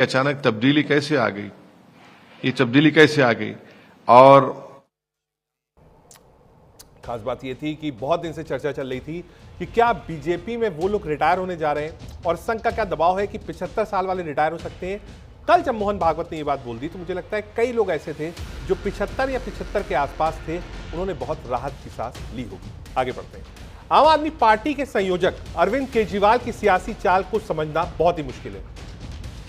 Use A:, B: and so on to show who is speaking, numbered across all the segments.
A: अचानक तब्दीली कैसे आ गई, ये तब्दीली कैसे आ गई। और
B: खास बात यह थी कि बहुत दिन से चर्चा चल रही थी कि क्या बीजेपी में वो लोग रिटायर होने जा रहे हैं और संघ का क्या दबाव है कि 75 साल वाले रिटायर हो सकते हैं। कल जब मोहन भागवत ने ये बात बोल दी तो मुझे लगता है कई लोग ऐसे थे जो 75 या 75 के आसपास थे, उन्होंने बहुत राहत की सांस ली होगी। आगे बढ़ते हैं। आम आदमी पार्टी के संयोजक अरविंद केजरीवाल की सियासी चाल को समझना बहुत ही मुश्किल है।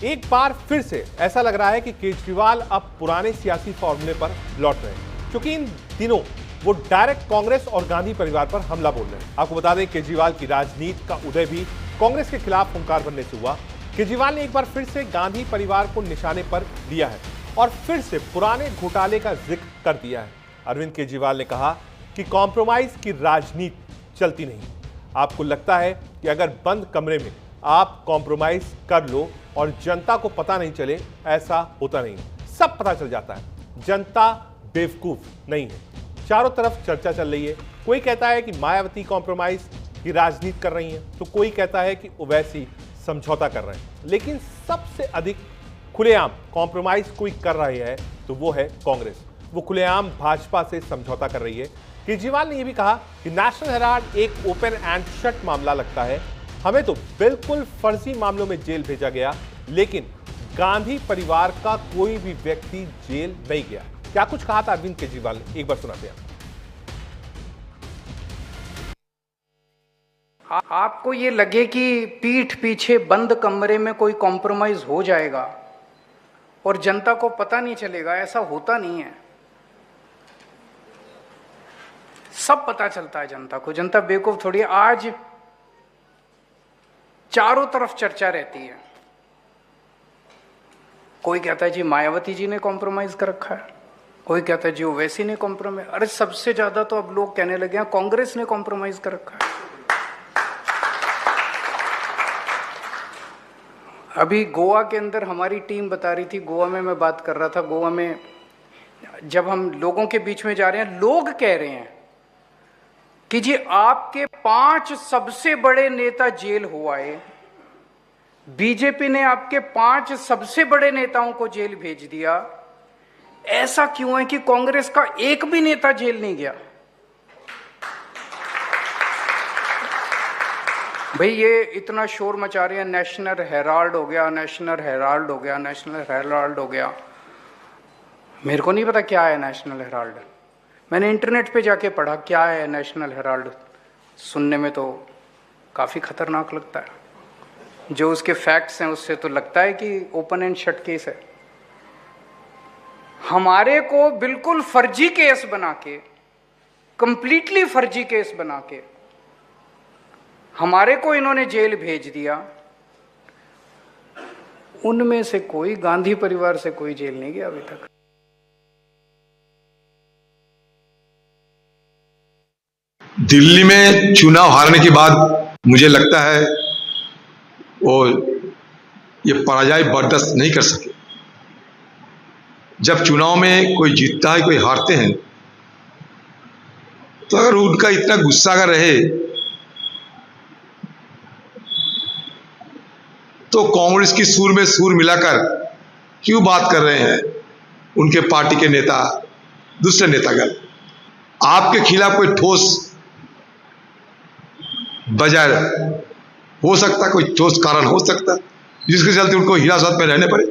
B: एक बार फिर से ऐसा लग रहा है कि केजरीवाल अब पुराने सियासी फॉर्मूले पर लौट रहे हैं, क्योंकि इन दिनों वो डायरेक्ट कांग्रेस और गांधी परिवार पर हमला बोल रहे हैं। आपको बता दें केजरीवाल की राजनीति का उदय भी कांग्रेस के खिलाफ हुंकार बनने से हुआ। केजरीवाल ने एक बार फिर से गांधी परिवार को निशाने पर लिया है और फिर से पुराने घोटाले का जिक्र कर दिया है। अरविंद केजरीवाल ने कहा कि कॉम्प्रोमाइज की राजनीति चलती नहीं। आपको लगता है कि अगर बंद कमरे में आप कॉम्प्रोमाइज कर लो और जनता को पता नहीं चले, ऐसा होता नहीं, सब पता चल जाता है। जनता बेवकूफ नहीं है। चारों तरफ चर्चा चल रही है। कोई कहता है कि मायावती कॉम्प्रोमाइज की राजनीति कर रही है, तो कोई कहता है कि ओवैसी समझौता कर रहे हैं। लेकिन सबसे अधिक खुलेआम कॉम्प्रोमाइज कोई कर रही है तो वो है कांग्रेस। वो खुलेआम भाजपा से समझौता कर रही है। केजरीवाल ने यह भी कहा कि नेशनल हेराल्ड एक ओपन एंड शट मामला लगता है, हमें तो बिल्कुल फर्जी मामलों में जेल भेजा गया, लेकिन गांधी परिवार का कोई भी व्यक्ति जेल नहीं गया। क्या कुछ कहा था अरविंद केजरीवाल ने, एक बार सुनाते हैं।
C: आपको ये लगे कि पीठ पीछे बंद कमरे में कोई कॉम्प्रोमाइज हो जाएगा और जनता को पता नहीं चलेगा, ऐसा होता नहीं है। सब पता चलता है जनता को। जनता बेवकूफ थोड़ी है। आज चारों तरफ चर्चा रहती है। कोई कहता है जी मायावती जी ने कॉम्प्रोमाइज कर रखा है, कोई कहता है जी ओवैसी ने कॉम्प्रोमाइज। अरे सबसे ज्यादा तो अब लोग कहने लगे हैं कांग्रेस ने कॉम्प्रोमाइज कर रखा है। अभी गोवा के अंदर हमारी टीम बता रही थी, गोवा में मैं बात कर रहा था, गोवा में जब हम लोगों के बीच में जा रहे हैं, लोग कह रहे हैं कि जी आपके 5 सबसे बड़े नेता जेल हो आए, बीजेपी ने आपके 5 सबसे बड़े नेताओं को जेल भेज दिया, ऐसा क्यों है कि कांग्रेस का एक भी नेता जेल नहीं गया। भाई ये इतना शोर मचा रहे हैं, नेशनल हेराल्ड हो गया, नेशनल हेराल्ड हो गया, नेशनल हेराल्ड हो गया। मेरे को नहीं पता क्या है नेशनल हेराल्ड। मैंने इंटरनेट पे जाके पढ़ा क्या है नेशनल हेराल्ड। सुनने में तो काफ़ी खतरनाक लगता है। जो उसके फैक्ट्स हैं उससे तो लगता है कि ओपन एंड शट केस है। हमारे को बिल्कुल फर्जी केस बना के, कंप्लीटली फर्जी केस बना के हमारे को इन्होंने जेल भेज दिया। उनमें से कोई, गांधी परिवार से कोई जेल नहीं गया अभी तक।
D: दिल्ली में चुनाव हारने के बाद मुझे लगता है वो ये पराजय बर्दाश्त नहीं कर सके। जब चुनाव में कोई जीतता है, कोई हारते हैं, तो अगर उनका इतना गुस्सा अगर रहे तो कांग्रेस की सुर में सुर मिलाकर क्यों बात कर रहे हैं उनके पार्टी के नेता, दूसरे नेतागण। आपके खिलाफ कोई ठोस वजह हो सकता, कोई ठोस कारण हो सकता जिसके चलते उनको हिरासत में रहने पड़े।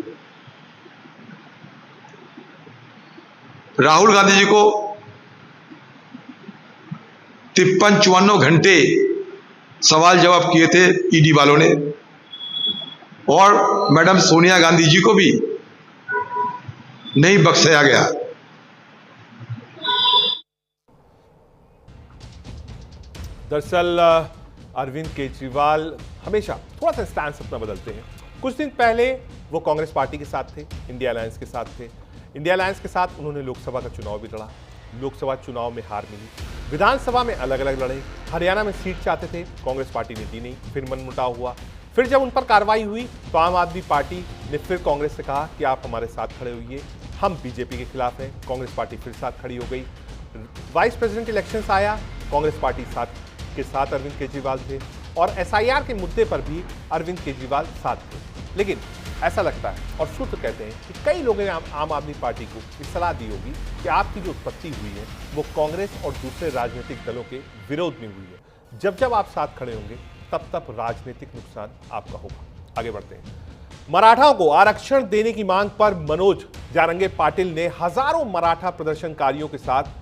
D: राहुल गांधी जी को 53-54 घंटे सवाल जवाब किए थे ईडी वालों ने, और मैडम सोनिया गांधी जी को भी नहीं बख्शाया गया।
B: दरअसल अरविंद केजरीवाल हमेशा थोड़ा सा स्टैंड अपना बदलते हैं। कुछ दिन पहले वो कांग्रेस पार्टी के साथ थे, इंडिया अलायंस के साथ थे। इंडिया अलायंस के साथ उन्होंने लोकसभा का चुनाव भी लड़ा, लोकसभा चुनाव में हार मिली। विधानसभा में अलग अलग लड़े, हरियाणा में सीट चाहते थे, कांग्रेस पार्टी ने दी नहीं, फिर मनमुटाव हुआ। फिर जब उन पर कार्रवाई हुई तो आम आदमी पार्टी ने फिर कांग्रेस से कहा कि आप हमारे साथ खड़े होइए, हम बीजेपी के खिलाफ हैं। कांग्रेस पार्टी फिर साथ खड़ी हो गई। वाइस प्रेसिडेंट इलेक्शंस आया, कांग्रेस पार्टी के साथ अरविंद केजरीवाल थे, और एसआईआर के मुद्दे पर भी अरविंद केजरीवाल साथ थे। लेकिन ऐसा लगता है और सूत्र कहते हैं कि कई लोगों ने आम आदमी पार्टी को इस सलाह दी होगी कि आपकी जो उत्पत्ति हुई है वो कांग्रेस और दूसरे राजनीतिक दलों के विरोध में हुई है। जब जब आप साथ खड़े होंगे तब तब राजनीतिक नुकसान आपका होगा। आगे बढ़ते हैं। मराठाओं को आरक्षण देने की मांग पर मनोज जारंगे पाटिल ने हजारों मराठा प्रदर्शनकारियों के साथ